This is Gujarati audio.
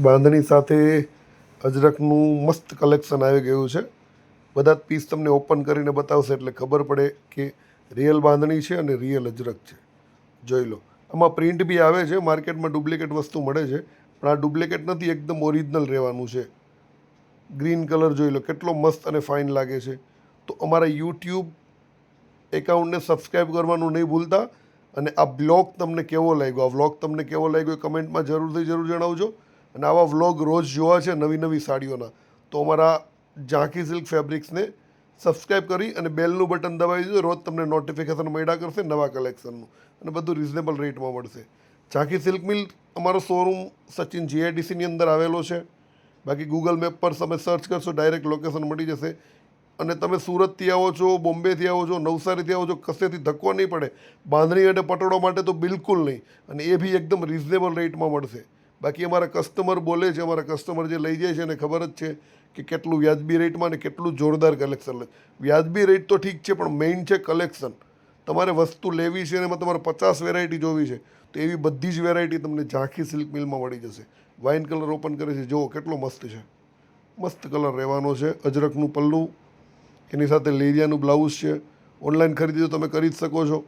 બાંધણી સાથે અજરકનું મસ્ત કલેક્શન આવી ગયું છે. બધા જ પીસ તમને ઓપન કરીને બતાવશે એટલે ખબર પડે કે રિયલ બાંધણી છે અને રિયલ અજરક છે. જોઈ લો, આમાં પ્રિન્ટ બી આવે છે. માર્કેટમાં ડુપ્લિકેટ વસ્તુ મળે છે, પણ આ ડુપ્લિકેટ નથી, એકદમ ઓરિજિનલ રહેવાનું છે. ગ્રીન કલર જોઈ લો, કેટલો મસ્ત અને ફાઇન લાગે છે. તો અમારા યુટ્યુબ એકાઉન્ટને સબસ્ક્રાઈબ કરવાનું નહીં ભૂલતા. અને આ બ્લોગ તમને કેવો લાગ્યો, આ વ્લોગ તમને કેવો લાગ્યો એ કમેન્ટમાં જરૂરથી જરૂર જણાવજો. અને આવા વ્લોગ રોજ જોવા છે નવી નવી સાડીઓના, તો અમારા ઝાંખી સિલ્ક ફેબ્રિક્સને સબસ્ક્રાઈબ કરી અને બેલનું બટન દબાવી દીધું. રોજ તમને નોટિફિકેશન મળ્યા કરશે નવા કલેક્શનનું, અને બધું રિઝનેબલ રેટમાં મળશે. ઝાંખી સિલ્ક મિલ અમારો શોરૂમ સચિન જીઆઈડીસીની અંદર આવેલો છે. બાકી ગૂગલ મેપ પર તમે સર્ચ કરશો ડાયરેક્ટ લોકેશન મળી જશે. અને તમે સુરતથી આવો છો, બોમ્બેથી આવો છો, નવસારીથી આવો છો, કશેથી ધક્કો નહીં પડે. બાંધણી અને પટોળા માટે તો બિલકુલ નહીં, અને એ બી એકદમ રિઝનેબલ રેટમાં મળશે. બાકી અમારા કસ્ટમર બોલે છે, અમારા કસ્ટમર જે લઈ જાય છે એને ખબર જ છે કે કેટલું વ્યાજબી રેટમાં અને કેટલું જોરદાર કલેક્શન લે. વ્યાજબી રેટ તો ઠીક છે, પણ મેઇન છે કલેક્શન. તમારે વસ્તુ લેવી છે અને એમાં તમારે 50 વેરાયટી જોવી છે, તો એવી બધી જ વેરાયટી તમને ઝાંખી સિલ્ક મિલમાં મળી જશે. વાઇન કલર ઓપન કરે છે, જુઓ કેટલો મસ્ત છે. મસ્ત કલર રહેવાનો છે. અજરકનું પલ્લું, એની સાથે લેરિયાનું બ્લાઉઝ છે. ઓનલાઈન ખરીદી તો તમે કરી જ શકો છો.